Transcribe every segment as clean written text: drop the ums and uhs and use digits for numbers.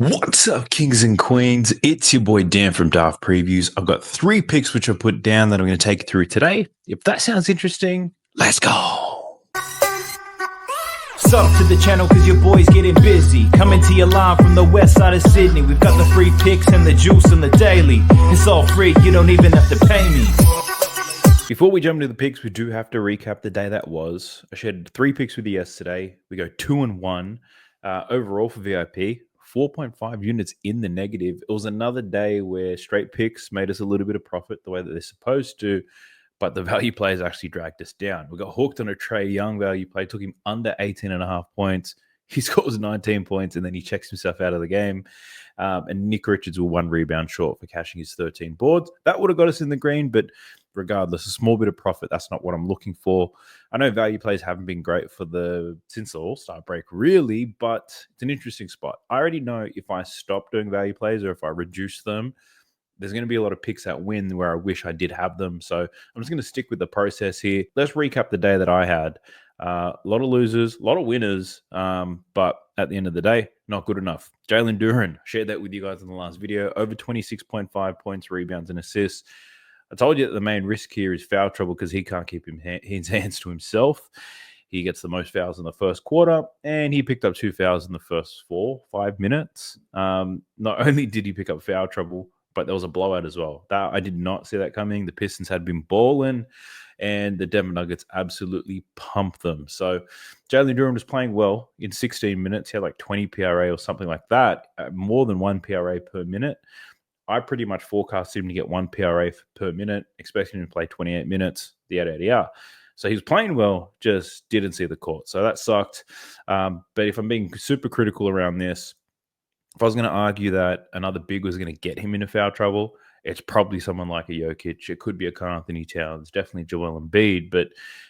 What's up, kings and queens? It's your boy Dan from Daft Previews. I've got 3 picks which I put down that I'm going to take you through today. If that sounds interesting, let's go. Sub to the channel cause your boy's getting busy. Coming to your line from the west side of Sydney. We've got the free picks and the juice and the daily. It's all free, you don't even have to pay me. Before we jump into the picks, we do have to recap the day that was. I shared 3 picks with you yesterday. We go 2-1 overall for VIP. 4.5 units in the negative. It was another day where straight picks made us a little bit of profit the way that they're supposed to, but the value plays actually dragged us down. We got hooked on a Trae Young value play, took him under 18.5 points. He scores 19 points and then he checks himself out of the game. And Nick Richards were 1 rebound short for cashing his 13 boards. That would have got us in the green, but regardless, a small bit of profit. That's not what I'm looking for. I know value plays haven't been great since the All-Star break, really, but it's an interesting spot. I already know if I stop doing value plays or if I reduce them, there's going to be a lot of picks that win where I wish I did have them. So I'm just going to stick with the process here. Let's recap the day that I had. A lot of losers, a lot of winners, but at the end of the day, not good enough. Jalen Duren, shared that with you guys in the last video, over 26.5 points, rebounds, and assists. I told you that the main risk here is foul trouble because he can't keep his hands to himself. He gets the most fouls in the first quarter, and he picked up 2 fouls in the first 4-5 minutes. Not only did he pick up foul trouble, but there was a blowout as well. I did not see that coming. The Pistons had been balling, and the Denver Nuggets absolutely pumped them. So Jalen Duren was playing well in 16 minutes. He had like 20 PRA or something like that, more than 1 PRA per minute. I pretty much forecast him to get 1 PRA per minute, expecting him to play 28 minutes, yada, yada, yada. So he was playing well, just didn't see the court. So that sucked. But if I'm being super critical around this, if I was going to argue that another big was going to get him into foul trouble, it's probably someone like a Jokic. It could be a Karl Anthony Towns, definitely Joel Embiid. But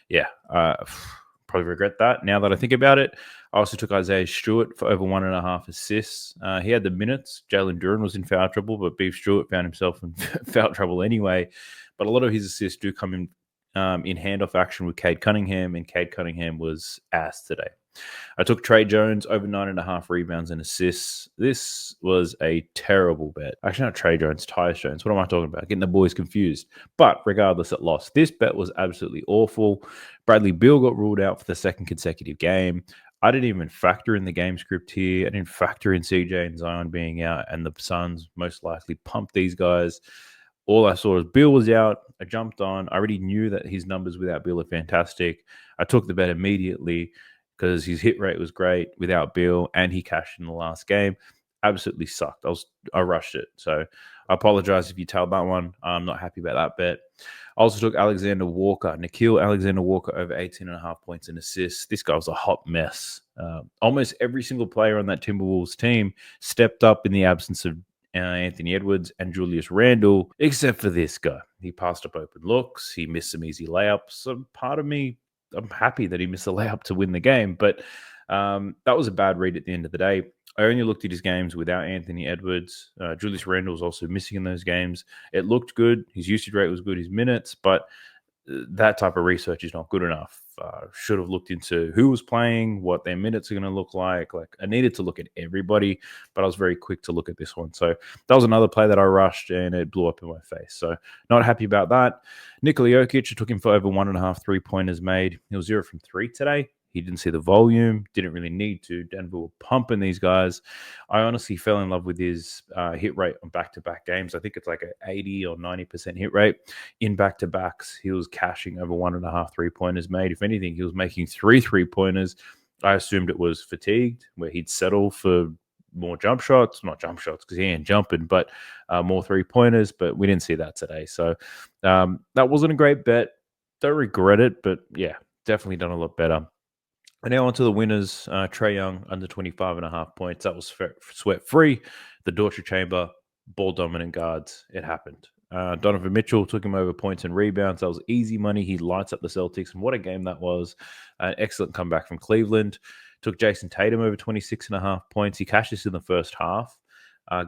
yeah, probably regret that now that I think about it. I also took Isaiah Stewart for over 1.5 assists. He had the minutes. Jalen Duren was in foul trouble, but Beef Stewart found himself in foul trouble anyway. But a lot of his assists do come in handoff action with Cade Cunningham, and Cade Cunningham was ass today. I took Trey Jones over 9.5 rebounds and assists. This was a terrible bet. Actually, not Trey Jones, Tyus Jones. What am I talking about? Getting the boys confused. But regardless, it lost. This bet was absolutely awful. Bradley Beal got ruled out for the 2nd consecutive game. I didn't even factor in the game script here. I didn't factor in CJ and Zion being out, and the Suns most likely pumped these guys. All I saw was Bill was out. I jumped on. I already knew that his numbers without Bill are fantastic. I took the bet immediately because his hit rate was great without Bill, and he cashed in the last game. Absolutely sucked. I rushed it. So I apologize if you tailed that one. I'm not happy about that bet. I also took Nickeil Alexander Walker over 18.5 points and assists. This guy was a hot mess. Almost every single player on that Timberwolves team stepped up in the absence of Anthony Edwards and Julius Randle, except for this guy. He passed up open looks. He missed some easy layups. So part of me, I'm happy that he missed a layup to win the game, but that was a bad read at the end of the day. I only looked at his games without Anthony Edwards. Julius Randle was also missing in those games. It looked good. His usage rate was good, his minutes, but that type of research is not good enough. Should have looked into who was playing, what their minutes are going to look like. Like, I needed to look at everybody, but I was very quick to look at this one. So that was another play that I rushed, and it blew up in my face. So not happy about that. Nikola Jokic, I took him for over 1.5 3-pointers made. He was 0 from 3 today. He didn't see the volume, didn't really need to. Denver were pumping these guys. I honestly fell in love with his hit rate on back-to-back games. I think it's like an 80 or 90% hit rate. In back-to-backs, he was cashing over 1.5 3-pointers made. If anything, he was making 3 3-pointers. I assumed it was fatigued, where he'd settle for more jump shots. Not jump shots because he ain't jumping, but more 3-pointers. But we didn't see that today. So that wasn't a great bet. Don't regret it, but yeah, definitely done a lot better. And now on to the winners. Trae Young, under 25.5 points. That was sweat-free. The torture chamber, ball-dominant guards. It happened. Donovan Mitchell took him over points and rebounds. That was easy money. He lights up the Celtics, and what a game that was. Excellent comeback from Cleveland. Took Jason Tatum over 26.5 points. He cashed this in the first half.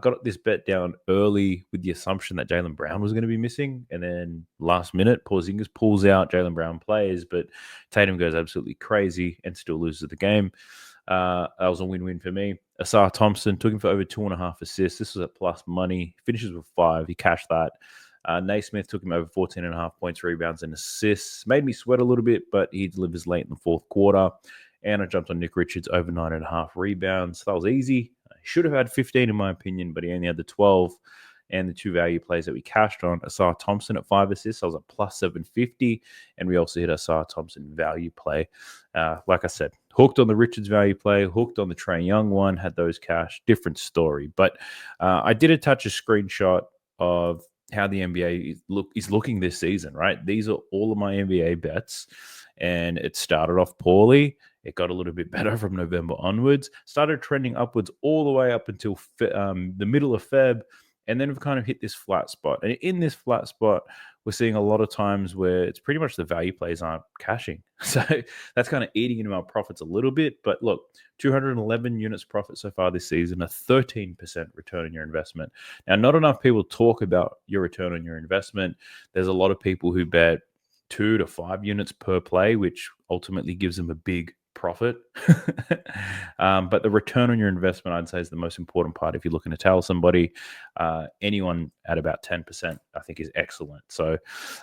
Got this bet down early with the assumption that Jaylen Brown was going to be missing. And then last minute, Porzingis pulls out, Jaylen Brown plays, but Tatum goes absolutely crazy and still loses the game. That was a win-win for me. Asar Thompson took him for over 2.5 assists. This was at plus money. Finishes with 5. He cashed that. Naismith took him over 14.5 points, rebounds, and assists. Made me sweat a little bit, but he delivers late in the fourth quarter. And I jumped on Nick Richards over 9.5 rebounds. That was easy. He should have had 15 in my opinion, but he only had the 12. And the 2 value plays that we cashed on, Asar Thompson at 5 assists. I was at plus 750. And we also hit Asar Thompson value play. Like I said, hooked on the Richards value play, hooked on the Trae Young one, had those cash. Different story. But I did attach a screenshot of how the NBA is looking this season, right? These are all of my NBA bets. And it started off poorly. It got a little bit better from November onwards. Started trending upwards all the way up until the middle of Feb. And then we've kind of hit this flat spot. And in this flat spot, we're seeing a lot of times where it's pretty much the value plays aren't cashing. So that's kind of eating into our profits a little bit. But look, 211 units profit so far this season, a 13% return on your investment. Now, not enough people talk about your return on your investment. There's a lot of people who bet 2 to 5 units per play, which ultimately gives them a big profit. But the return on your investment, I'd say, is the most important part. If you're looking to tell somebody, anyone at about 10%, I think is excellent. So,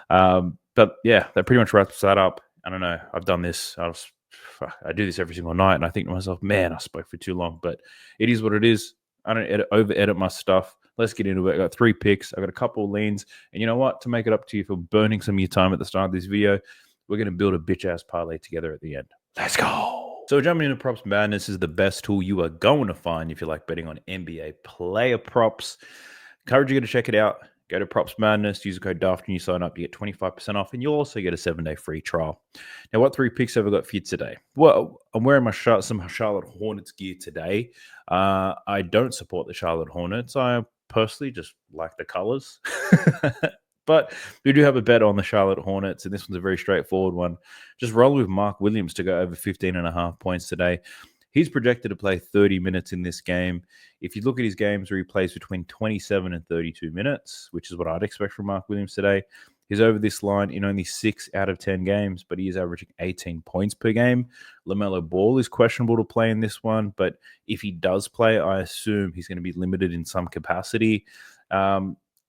but yeah, that pretty much wraps that up. I don't know. I've done this. I do this every single night, and I think to myself, man, I spoke for too long. But it is what it is. I don't over edit my stuff. Let's get into it. I got 3 picks. I got a couple of leans, and you know what? To make it up to you for burning some of your time at the start of this video, we're going to build a bitch ass parlay together at the end. Let's go. So jumping into props madness is the best tool you are going to find if you like betting on NBA player props. Encourage you to check it out. Go to Props Madness, use the code DAFT when you sign up. You get 25% off, and you'll also get a 7-day free trial. Now, what 3 picks have I got for you today? Well, I'm wearing some Charlotte Hornets gear today. I don't support the Charlotte Hornets. I personally just like the colors. But we do have a bet on the Charlotte Hornets, and this one's a very straightforward one. Just roll with Mark Williams to go over 15.5 points today. He's projected to play 30 minutes in this game. If you look at his games where he plays between 27 and 32 minutes, which is what I'd expect from Mark Williams today, he's over this line in only 6 out of 10 games, but he is averaging 18 points per game. LaMelo Ball is questionable to play in this one, but if he does play, I assume he's going to be limited in some capacity.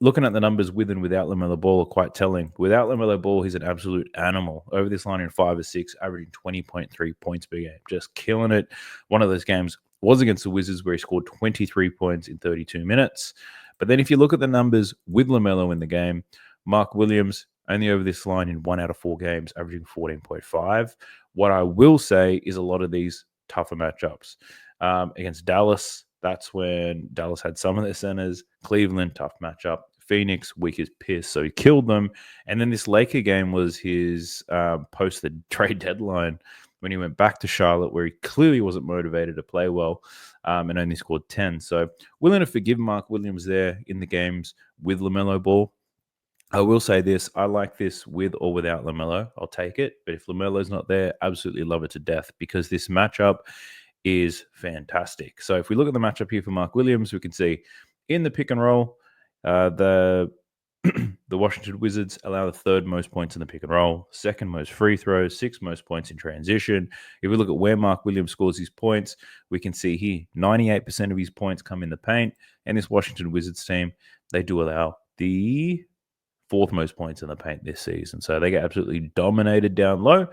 Looking at the numbers with and without LaMelo Ball are quite telling. Without LaMelo Ball, he's an absolute animal. Over this line in 5 or 6, averaging 20.3 points per game. Just killing it. One of those games was against the Wizards where he scored 23 points in 32 minutes. But then if you look at the numbers with LaMelo in the game, Mark Williams only over this line in 1 out of 4 games, averaging 14.5. What I will say is a lot of these tougher matchups. Against Dallas, that's when Dallas had some of their centers. Cleveland, tough matchup. Phoenix, weak as piss, so he killed them. And then this Laker game was his post the trade deadline when he went back to Charlotte, where he clearly wasn't motivated to play well and only scored 10. So willing to forgive Mark Williams there in the games with LaMelo Ball. I will say this, I like this with or without LaMelo. I'll take it. But if LaMelo's not there, absolutely love it to death because this matchup is fantastic. So if we look at the matchup here for Mark Williams, we can see in the pick and roll, the Washington Wizards allow the 3rd most points in the pick and roll, 2nd most free throws, 6th most points in transition. If we look at where Mark Williams scores his points, we can see here 98% of his points come in the paint. And this Washington Wizards team, they do allow the 4th most points in the paint this season. So they get absolutely dominated down low.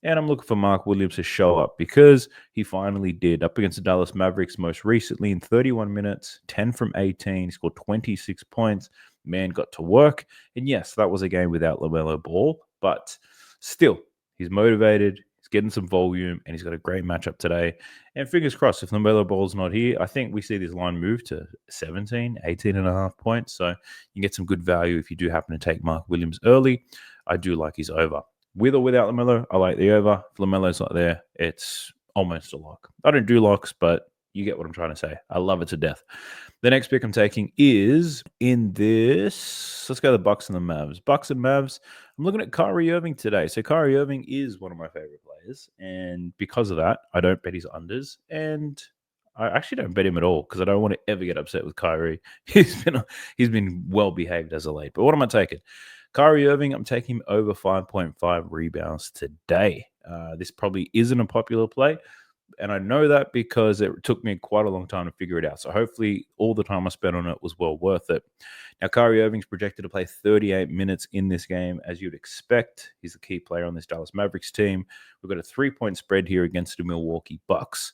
And I'm looking for Mark Williams to show up because he finally did. Up against the Dallas Mavericks most recently in 31 minutes, 10 from 18. He scored 26 points. Man got to work. And yes, that was a game without LaMelo Ball. But still, he's motivated. He's getting some volume. And he's got a great matchup today. And fingers crossed, if LaMelo Ball's not here, I think we see this line move to 17, 18.5 points. So you get some good value if you do happen to take Mark Williams early. I do like his over. With or without LaMelo, I like the over. If LaMelo's not there, it's almost a lock. I don't do locks, but you get what I'm trying to say. I love it to death. The next pick I'm taking is in this. Let's go to the Bucks and the Mavs. Bucks and Mavs. I'm looking at Kyrie Irving today. So Kyrie Irving is one of my favorite players. And because of that, I don't bet his unders. And I actually don't bet him at all because I don't want to ever get upset with Kyrie. He's been well behaved as of late. But what am I taking? Kyrie Irving, I'm taking him over 5.5 rebounds today. This probably isn't a popular play, And I know that because it took me quite a long time to figure it out. So hopefully all the time I spent on it was well worth it. Now, Kyrie Irving's projected to play 38 minutes in this game, as you'd expect. He's the key player on this Dallas Mavericks team. We've got a 3-point spread here against the Milwaukee Bucks.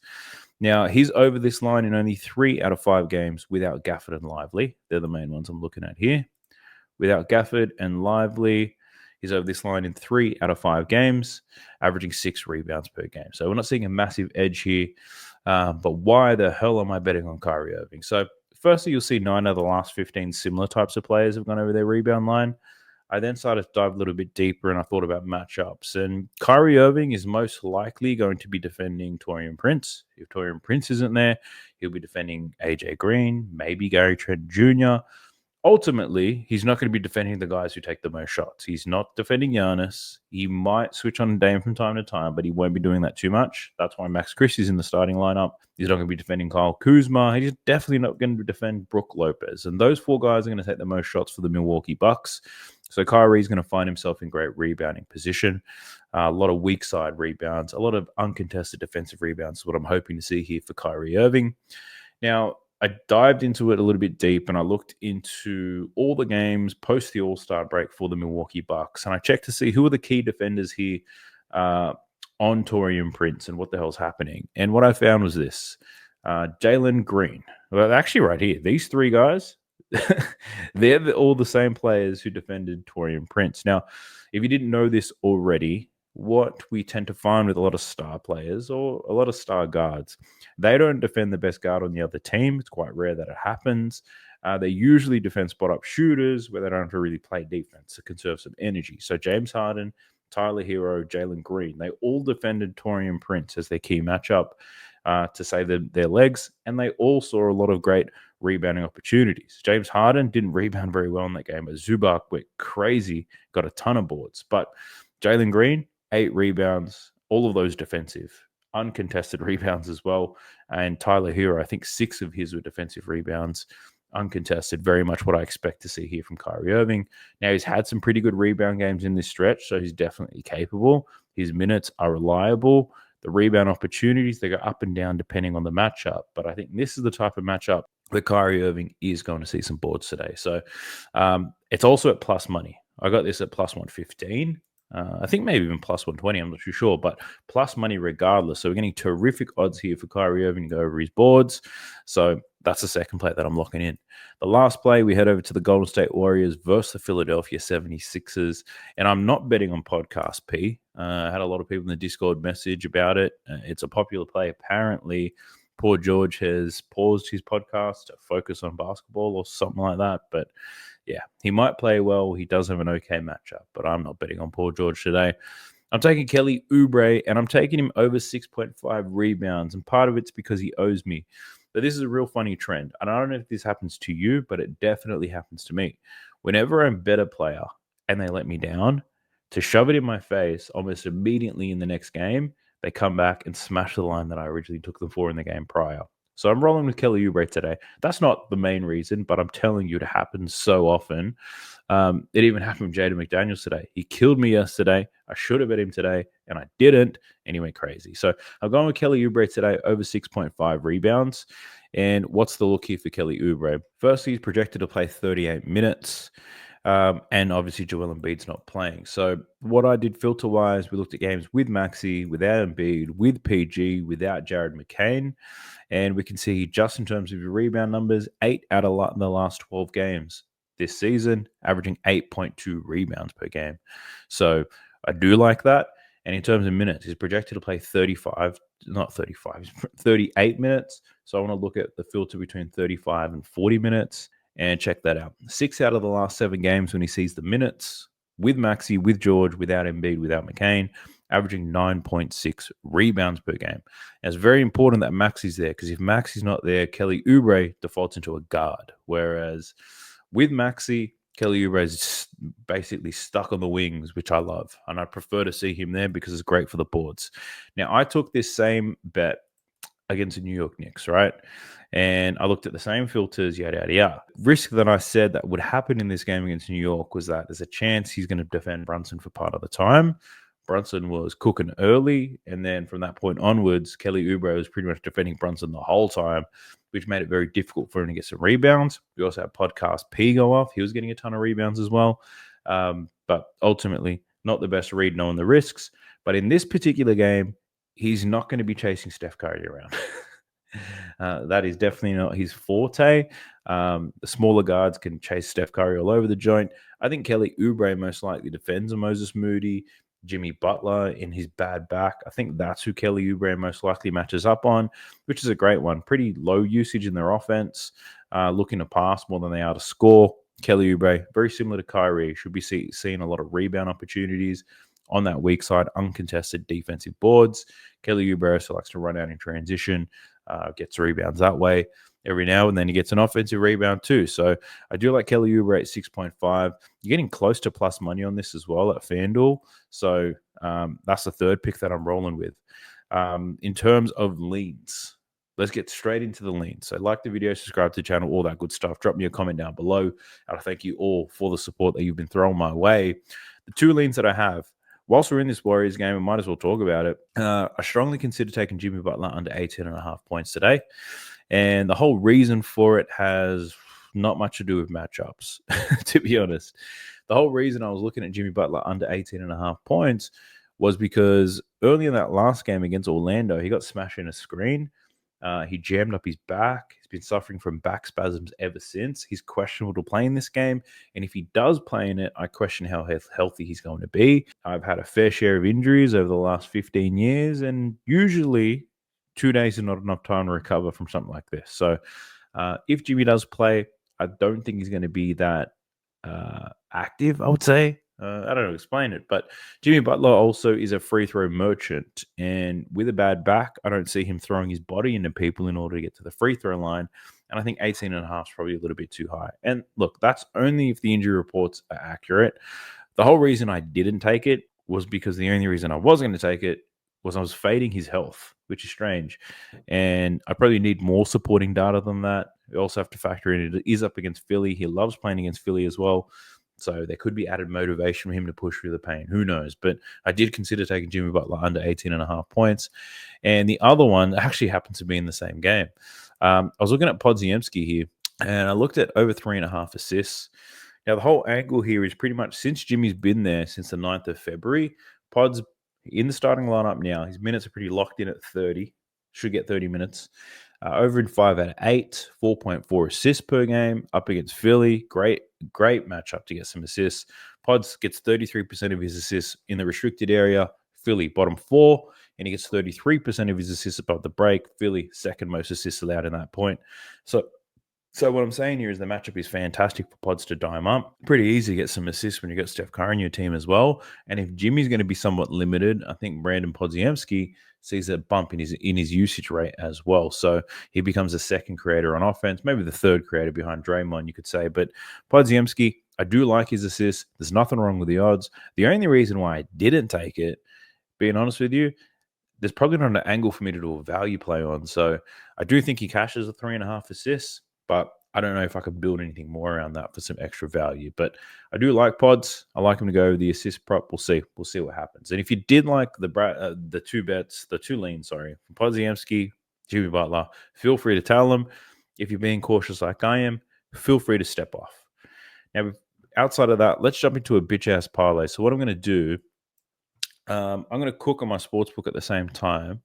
Now, he's over this line in only 3 out of 5 games without Gafford and Lively. They're the main ones I'm looking at here. Without Gafford and Lively, he's over this line in 3 out of 5 games, averaging 6 rebounds per game. So we're not seeing a massive edge here. But why the hell am I betting on Kyrie Irving? So firstly, you'll see 9 out of the last 15 similar types of players have gone over their rebound line. I then started to dive a little bit deeper and I thought about matchups. And Kyrie Irving is most likely going to be defending Taurean Prince. If Taurean Prince isn't there, he'll be defending AJ Green, maybe Gary Trent Jr. Ultimately, he's not going to be defending the guys who take the most shots. He's not defending Giannis. He might switch on Dame from time to time, but he won't be doing that too much. That's why Max Christie's in the starting lineup. He's not going to be defending Kyle Kuzma. He's definitely not going to defend Brook Lopez. And those 4 guys are going to take the most shots for the Milwaukee Bucks. So Kyrie's going to find himself in great rebounding position. A lot of weak side rebounds, a lot of uncontested defensive rebounds is what I'm hoping to see here for Kyrie Irving. Now, I dived into it a little bit deep and I looked into all the games post the All-Star break for the Milwaukee Bucks. And I checked to see who are the key defenders here on Taurean Prince and what the hell's happening. And what I found was this. Jalen Green. Well, actually right here, these 3 guys, they're all the same players who defended Taurean Prince. Now, if you didn't know this already, what we tend to find with a lot of star players or a lot of star guards, they don't defend the best guard on the other team. It's quite rare that it happens. They usually defend spot-up shooters where they don't have to really play defense to conserve some energy. So James Harden, Tyler Hero, Jalen Green, they all defended Taurean Prince as their key matchup to save their legs, and they all saw a lot of great rebounding opportunities. James Harden didn't rebound very well in that game, but Zubac went crazy, got a ton of boards. But Jalen Green, 8 rebounds, all of those defensive, uncontested rebounds as well. And Tyler Hero, I think 6 of his were defensive rebounds, uncontested, very much what I expect to see here from Kyrie Irving. Now, he's had some pretty good rebound games in this stretch, so he's definitely capable. His minutes are reliable. The rebound opportunities, they go up and down depending on the matchup. But I think this is the type of matchup that Kyrie Irving is going to see some boards today. So it's also at plus money. I got this at plus 115. I think maybe even plus 120. I'm not too sure, but plus money regardless. So we're getting terrific odds here for Kyrie Irving to go over his boards. So that's the second play that I'm locking in. The last play, we head over to the Golden State Warriors versus the Philadelphia 76ers. And I'm not betting on Podcast P. I had a lot of people in the Discord message about it. It's a popular play. Apparently, poor George has paused his podcast to focus on basketball or something like that. But yeah, he might play well. He does have an okay matchup, but I'm not betting on poor George today. I'm taking Kelly Oubre, and I'm taking him over 6.5 rebounds. And part of it's because he owes me. But this is a real funny trend. And I don't know if this happens to you, but it definitely happens to me. Whenever I'm a better player and they let me down, to shove it in my face almost immediately in the next game, they come back and smash the line that I originally took them for in the game prior. So I'm rolling with Kelly Oubre today. That's not the main reason, but I'm telling you it happens so often. It even happened with Jaden McDaniels today. He killed me yesterday. I should have bet him today, and I didn't, and he went crazy. So I'm going with Kelly Oubre today, over 6.5 rebounds. And what's the look here for Kelly Oubre? Firstly, he's projected to play 38 minutes. And obviously Joel Embiid's not playing. So what I did filter-wise, we looked at games with Maxey, without Embiid, with PG, without Jared McCain. And we can see just in terms of your rebound numbers, 8 out of the last 12 games this season, averaging 8.2 rebounds per game. So I do like that. And in terms of minutes, he's projected to play 38 minutes. So I want to look at the filter between 35 and 40 minutes and check that out. 6 out of the last 7 games when he sees the minutes with Maxey, with George, without Embiid, without McCain, averaging 9.6 rebounds per game. And it's very important that Maxey's there, because if Maxey's not there, Kelly Oubre defaults into a guard. Whereas with Maxey, Kelly Oubre is basically stuck on the wings, which I love. And I prefer to see him there because it's great for the boards. Now, I took this same bet against the New York Knicks, right? And I looked at the same filters, yada, yada, yada. Risk that I said that would happen in this game against New York was that there's a chance he's going to defend Brunson for part of the time. Brunson was cooking early, and then from that point onwards, Kelly Oubre was pretty much defending Brunson the whole time, which made it very difficult for him to get some rebounds. We also had podcast P go off. He was getting a ton of rebounds as well. But ultimately, not the best read knowing the risks. But in this particular game, he's not going to be chasing Steph Curry around. That is definitely not his forte. The smaller guards can chase Steph Curry all over the joint. I think Kelly Oubre most likely defends Moses Moody, Jimmy Butler in his bad back. I think that's who Kelly Oubre most likely matches up on, which is a great one. Pretty low usage in their offense, looking to pass more than they are to score. Kelly Oubre, very similar to Kyrie, should be seeing a lot of rebound opportunities on that weak side, uncontested defensive boards. Kelly Oubre also likes to run out in transition, gets rebounds that way. Every now and then he gets an offensive rebound too. So I do like Kelly Oubre at 6.5. You're getting close to plus money on this as well at FanDuel. So that's the third pick that I'm rolling with. In terms of leans, let's get straight into the leans. So like the video, subscribe to the channel, all that good stuff. Drop me a comment down below. And I thank you all for the support that you've been throwing my way. The two leans that I have, whilst we're in this Warriors game, we might as well talk about it. I strongly consider taking Jimmy Butler under 18.5 points today. And the whole reason for it has not much to do with matchups, to be honest. The whole reason I was looking at Jimmy Butler under 18.5 points was because early in that last game against Orlando, he got smashed in a screen. He jammed up his back. He's been suffering from back spasms ever since. He's questionable to play in this game. And if he does play in it, I question how healthy he's going to be. I've had a fair share of injuries over the last 15 years, and usually 2 days is not enough time to recover from something like this. So if Jimmy does play, I don't think he's going to be that active, I would say. I don't know how to explain it, but Jimmy Butler also is a free throw merchant. And with a bad back, I don't see him throwing his body into people in order to get to the free throw line. And I think 18.5 is probably a little bit too high. And look, that's only if the injury reports are accurate. The whole reason I didn't take it was because the only reason I was going to take it was I was fading his health, which is strange. And I probably need more supporting data than that. We also have to factor in it is up against Philly. He loves playing against Philly as well. So there could be added motivation for him to push through the pain. Who knows? But I did consider taking Jimmy Butler under 18.5 points. And the other one actually happens to be in the same game. I was looking at Podziemski here, and I looked at over 3.5 assists. Now, the whole angle here is pretty much since Jimmy's been there since the 9th of February, Pod's in the starting lineup now. His minutes are pretty locked in at 30. Should get 30 minutes. Over in 5 out of 8, 4.4 assists per game. Up against Philly. Great matchup to get some assists. Pods gets 33% of his assists in the restricted area. Philly, bottom 4. And he gets 33% of his assists above the break. Philly, second most assists allowed in that point. So what I'm saying here is the matchup is fantastic for Pods to dime up. Pretty easy to get some assists when you got Steph Curry in your team as well. And if Jimmy's going to be somewhat limited, I think Brandon Podziemski sees a bump in his usage rate as well. So he becomes a second creator on offense, maybe the third creator behind Draymond, you could say. But Podziemski, I do like his assists. There's nothing wrong with the odds. The only reason why I didn't take it, being honest with you, there's probably not an angle for me to do a value play on. So I do think he cashes a 3.5 assists. But I don't know if I could build anything more around that for some extra value. But I do like Pods. I like him to go over the assist prop. We'll see. We'll see what happens. And if you did like the two leans, from Podziemski, Jimmy Butler, feel free to tell them. If you're being cautious like I am, feel free to step off. Now, outside of that, let's jump into a bitch-ass parlay. So what I'm going to do, I'm going to cook on my sportsbook at the same time,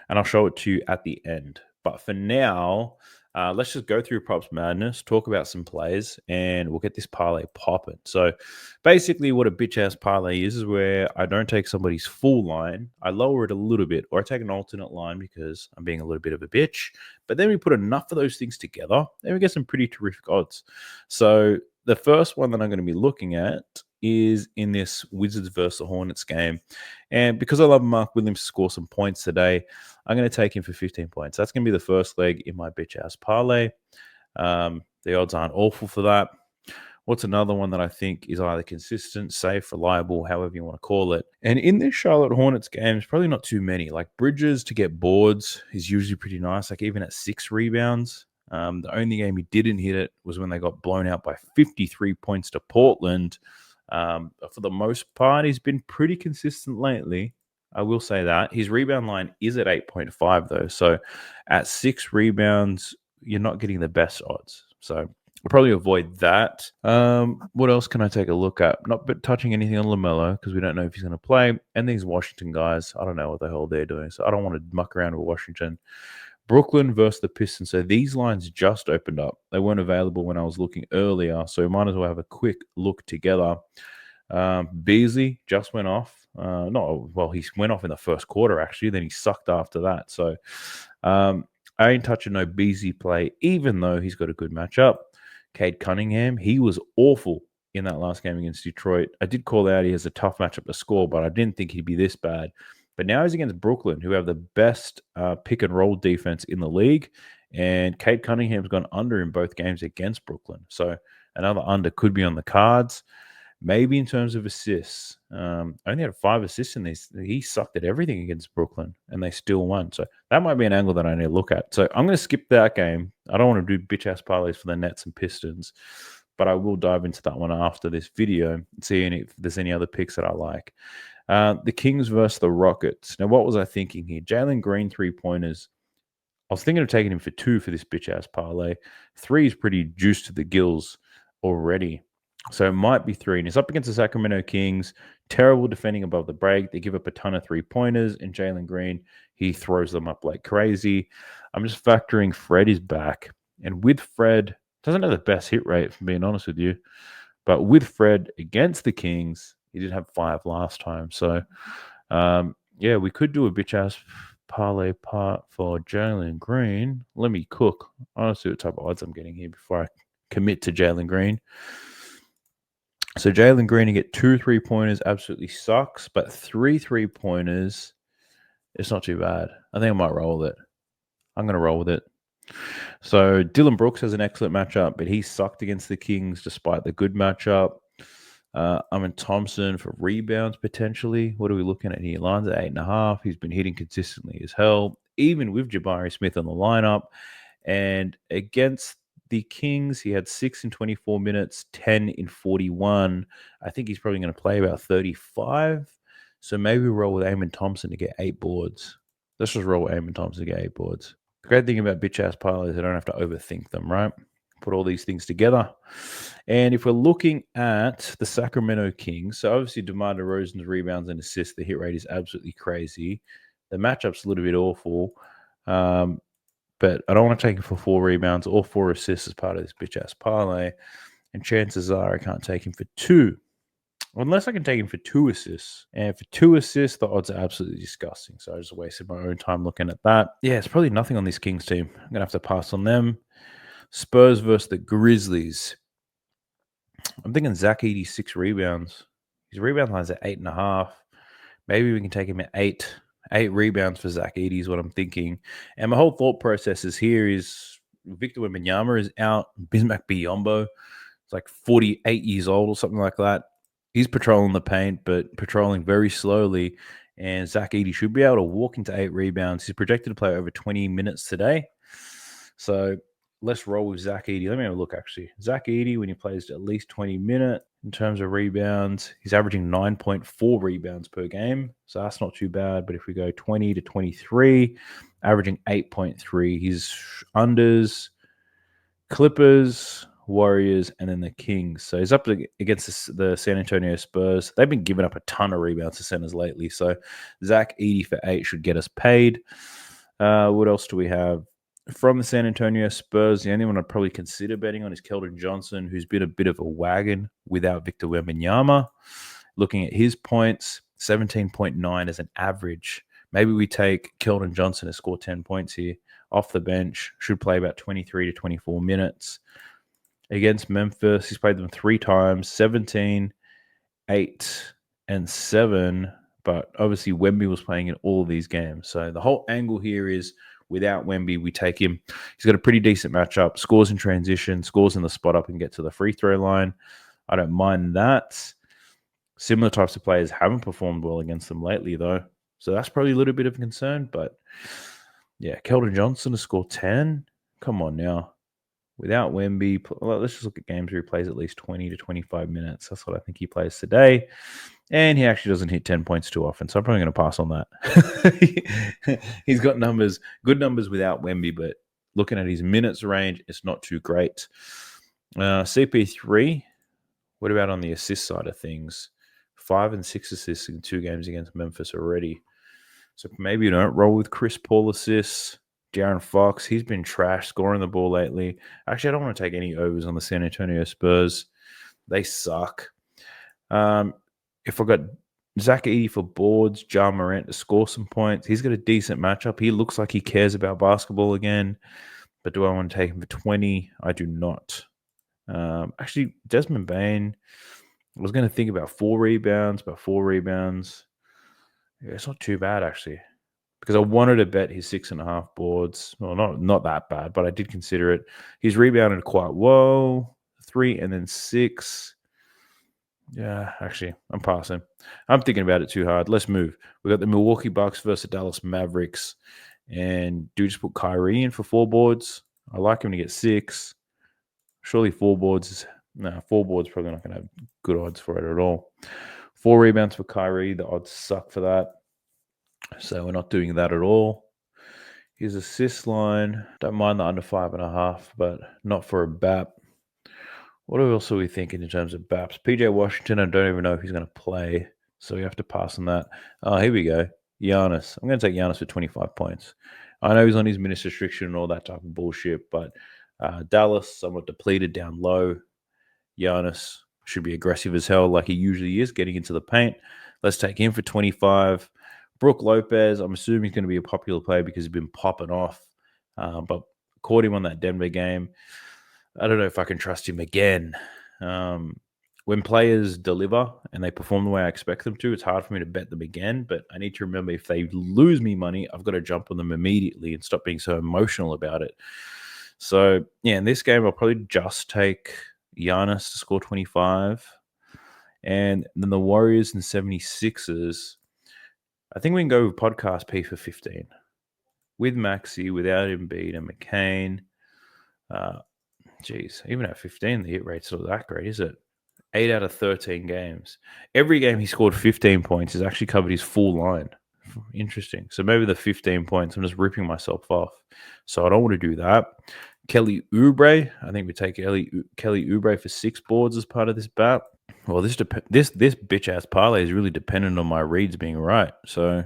and I'll show it to you at the end. But for now, let's just go through Props Madness, talk about some plays, and we'll get this parlay popping. So basically what a bitch-ass parlay is where I don't take somebody's full line. I lower it a little bit, or I take an alternate line because I'm being a little bit of a bitch. But then we put enough of those things together, and we get some pretty terrific odds. So the first one that I'm going to be looking at is in this Wizards versus the Hornets game. And because I love Mark Williams to score some points today, I'm going to take him for 15 points. That's going to be the first leg in my bitch-ass parlay. The odds aren't awful for that. What's another one that I think is either consistent, safe, reliable, however you want to call it? And in this Charlotte Hornets game, it's probably not too many. Like Bridges to get boards is usually pretty nice, like even at 6 rebounds. The only game he didn't hit it was when they got blown out by 53 points to Portland. For the most part, he's been pretty consistent lately. I will say that. His rebound line is at 8.5, though. So at 6 rebounds, you're not getting the best odds. So I'll probably avoid that. What else can I take a look at? Not but touching anything on LaMelo because we don't know if he's going to play. And these Washington guys, I don't know what the hell they're doing. So I don't want to muck around with Washington. Brooklyn versus the Pistons. So these lines just opened up. They weren't available when I was looking earlier. So we might as well have a quick look together. Beasley just went off. He went off in the first quarter, actually. Then he sucked after that. So I ain't touching no Beasley play, even though he's got a good matchup. Cade Cunningham, he was awful in that last game against Detroit. I did call out he has a tough matchup to score, but I didn't think he'd be this bad. But now he's against Brooklyn, who have the best pick and roll defense in the league. And Cade Cunningham's gone under in both games against Brooklyn. So another under could be on the cards. Maybe in terms of assists. Only had 5 assists in these. He sucked at everything against Brooklyn, and they still won. So that might be an angle that I need to look at. So I'm going to skip that game. I don't want to do bitch-ass parlays for the Nets and Pistons, but I will dive into that one after this video and see if there's any other picks that I like. The Kings versus the Rockets. Now, what was I thinking here? Jalen Green 3-pointers. I was thinking of taking him for 2 for this bitch-ass parlay. 3 is pretty juiced to the gills already. So it might be 3. And it's up against the Sacramento Kings. Terrible defending above the break. They give up a ton of 3-pointers. And Jalen Green, he throws them up like crazy. I'm just factoring Fred is back. And with Fred, doesn't have the best hit rate, if I'm being honest with you. But with Fred against the Kings, he did have 5 last time. So, we could do a bitch-ass parlay part for Jalen Green. Let me cook. I want to see what type of odds I'm getting here before I commit to Jalen Green. So Jalen Green to get 2 3-pointers absolutely sucks, but 3 3-pointers, it's not too bad. I think I might roll with it. I'm going to roll with it. So Dylan Brooks has an excellent matchup, but he sucked against the Kings despite the good matchup. Amin Thompson for rebounds potentially. What are we looking at here? Lines at 8.5. He's been hitting consistently as hell, even with Jabari Smith on the lineup. And against the Kings, he had 6 in 24 minutes, 10 in 41. I think he's probably going to play about 35. So maybe we roll with Amin Thompson to get 8 boards. Let's just roll with Amin Thompson to get 8 boards. The great thing about bitch-ass parlays, I don't have to overthink them, right? Put all these things together. And if we're looking at the Sacramento Kings, so obviously DeMar DeRozan's rebounds and assists, the hit rate is absolutely crazy. The matchup's a little bit awful. But I don't want to take him for 4 rebounds or 4 assists as part of this bitch-ass parlay. And chances are I can't take him for 2. Unless I can take him for 2 assists. And for 2 assists, the odds are absolutely disgusting. So I just wasted my own time looking at that. Yeah, it's probably nothing on this Kings team. I'm going to have to pass on them. Spurs versus the Grizzlies. I'm thinking Zach Edey 6 rebounds. His rebound line's at 8.5. Maybe we can take him at 8. 8 rebounds for Zach Edey is what I'm thinking. And my whole thought process is here is Victor Wembanyama is out. Bismack Biyombo is like 48 years old or something like that. He's patrolling the paint, but patrolling very slowly. And Zach Edey should be able to walk into 8 rebounds. He's projected to play over 20 minutes today. So let's roll with Zach Edey. Let me have a look, actually. Zach Edey, when he plays at least 20 minutes, in terms of rebounds, he's averaging 9.4 rebounds per game. So that's not too bad. But if we go 20 to 23, averaging 8.3, he's unders, Clippers, Warriors, and then the Kings. So he's up against the San Antonio Spurs. They've been giving up a ton of rebounds to centers lately. So Zach Edey for 8 should get us paid. What else do we have? From the San Antonio Spurs, the only one I'd probably consider betting on is Keldon Johnson, who's been a bit of a wagon without Victor Wembanyama. Looking at his points, 17.9 as an average. Maybe we take Keldon Johnson to score 10 points here. Off the bench, should play about 23 to 24 minutes. Against Memphis, he's played them 3 times, 17, 8, and 7. But obviously, Wemby was playing in all of these games. So the whole angle here is without Wemby, we take him. He's got a pretty decent matchup, scores in transition, scores in the spot up and get to the free throw line. I don't mind that. Similar types of players haven't performed well against them lately, though. So that's probably a little bit of a concern. But yeah, Keldon Johnson to score 10. Come on now. without Wemby. Well, let's just look at games where he plays at least 20 to 25 minutes. That's what I think he plays today. And he actually doesn't hit 10 points too often, so I'm probably going to pass on that. He's got good numbers without Wemby, but looking at his minutes range, it's not too great. CP3, what about on the assist side of things? 5 and 6 assists in 2 games against Memphis already. So maybe you don't roll with Chris Paul assists. De'Aaron Fox, he's been trash scoring the ball lately. Actually, I don't want to take any overs on the San Antonio Spurs. They suck. If I got Zach Edey for boards, Ja Morant to score some points, he's got a decent matchup. He looks like he cares about basketball again. But do I want to take him for 20? I do not. Actually, Desmond Bain, I was going to think about 4 rebounds. Yeah, it's not too bad, actually. Because I wanted to bet his 6.5 boards. Well, not that bad, but I did consider it. He's rebounded quite well. 3 and then 6. Yeah, actually, I'm passing. I'm thinking about it too hard. Let's move. We got the Milwaukee Bucks versus the Dallas Mavericks. And do just put Kyrie in for 4 boards. I like him to get 6. Surely 4 boards is... No, 4 boards probably not going to have good odds for it at all. 4 rebounds for Kyrie. The odds suck for that. So we're not doing that at all. His assist line, don't mind the under 5.5, but not for a BAP. What else are we thinking in terms of BAPs? PJ Washington, I don't even know if he's going to play, so we have to pass on that. Oh, here we go. Giannis. I'm going to take Giannis for 25 points. I know he's on his minutes restriction and all that type of bullshit, but Dallas, somewhat depleted down low. Giannis should be aggressive as hell like he usually is, getting into the paint. Let's take him for 25. Brook Lopez, I'm assuming he's going to be a popular player because he's been popping off. But caught him on that Denver game. I don't know if I can trust him again. When players deliver and they perform the way I expect them to, it's hard for me to bet them again. But I need to remember if they lose me money, I've got to jump on them immediately and stop being so emotional about it. So, yeah, in this game, I'll probably just take Giannis to score 25. And then the Warriors and 76ers, I think we can go with podcast P for 15. With Maxey, without Embiid and McCain. Even at 15, the hit rate's not that great, is it? 8 out of 13 games. Every game he scored 15 points has actually covered his full line. Interesting. So maybe the 15 points, I'm just ripping myself off. So I don't want to do that. Kelly Oubre, I think we take Kelly Oubre for 6 boards as part of this bet. Well, this bitch-ass parlay is really dependent on my reads being right. So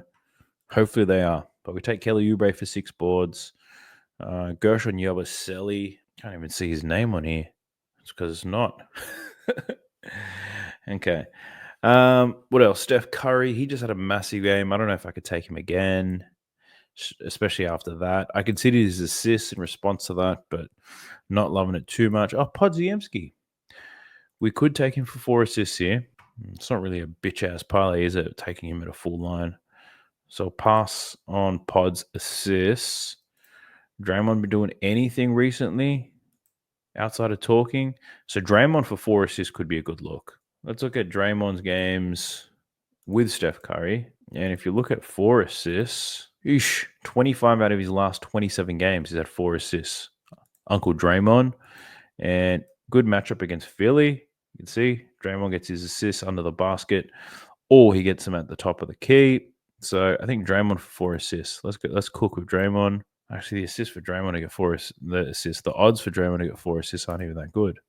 hopefully they are. But we take Kelly Oubre for 6 boards. Gershon Yabusele, can't even see his name on here. It's because it's not. Okay. What else? Steph Curry, he just had a massive game. I don't know if I could take him again, especially after that. I considered his assists in response to that, but not loving it too much. Oh, Podziemski. We could take him for 4 assists here. It's not really a bitch-ass parlay, is it? Taking him at a full line. So pass on Pod's assists. Draymond been doing anything recently outside of talking? So Draymond for 4 assists could be a good look. Let's look at Draymond's games with Steph Curry. And if you look at 4 assists, 25 out of his last 27 games, he's had 4 assists. Uncle Draymond. And good matchup against Philly. You can see Draymond gets his assists under the basket, or he gets them at the top of the key. So I think Draymond for 4 assists. Let's cook with Draymond. Actually, the assist for Draymond to get 4 assists. The odds for Draymond to get 4 assists aren't even that good.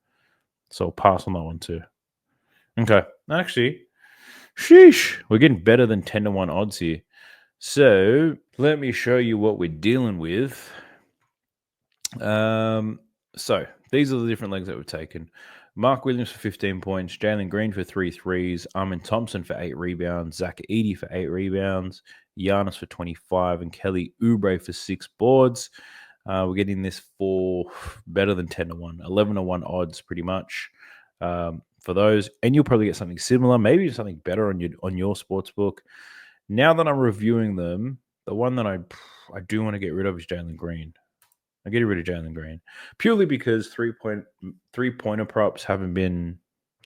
So I'll pass on that one too. Okay. Actually, sheesh. We're getting better than 10-1 odds here. So let me show you what we're dealing with. So these are the different legs that we've taken. Mark Williams for 15 points, Jalen Green for 3 threes, Armin Thompson for 8 rebounds, Zach Edey for 8 rebounds, Giannis for 25, and Kelly Oubre for 6 boards. We're getting this for better than 10-1, 11-1 odds pretty much for those. And you'll probably get something similar, maybe something better on your sports book. Now that I'm reviewing them, the one that I do want to get rid of is Jalen Green. I'm getting rid of Jalen Green purely because three-pointer props haven't been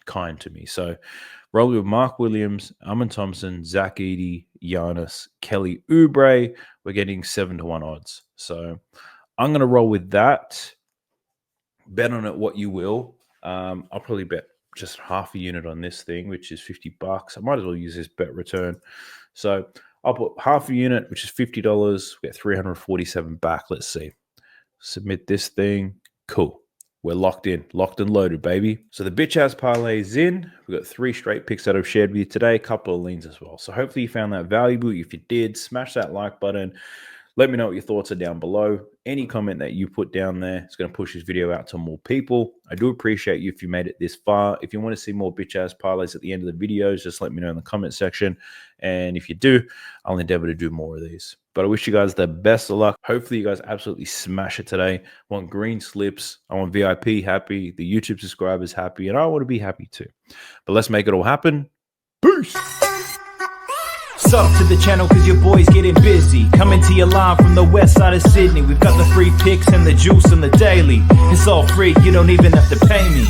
kind to me. So roll with Mark Williams, Armin Thompson, Zach Edey, Giannis, Kelly Oubre. We're getting 7-1 odds. So I'm going to roll with that. Bet on it what you will. I'll probably bet just half a unit on this thing, which is $50. I might as well use this bet return. So I'll put half a unit, which is $50. We get 347 back. Let's see. Submit this thing. Cool. We're locked in, locked and loaded, baby. So the bitch ass parlay is in. We've got 3 straight picks that I've shared with you today, a couple of leans as well. So hopefully you found that valuable. If you did, smash that like button. Let me know what your thoughts are down below. Any comment that you put down there is going to push this video out to more people. I do appreciate you if you made it this far. If you want to see more bitch ass parlays at the end of the videos, just let me know in the comment section. And if you do, I'll endeavor to do more of these. But I wish you guys the best of luck. Hopefully you guys absolutely smash it today. I want green slips. I want VIP happy. The YouTube subscribers happy. And I want to be happy too. But let's make it all happen. Peace. Sub to the channel cause your boy's getting busy. Coming to you live from the west side of Sydney. We've got the free picks and the juice on the daily. It's all free, you don't even have to pay me.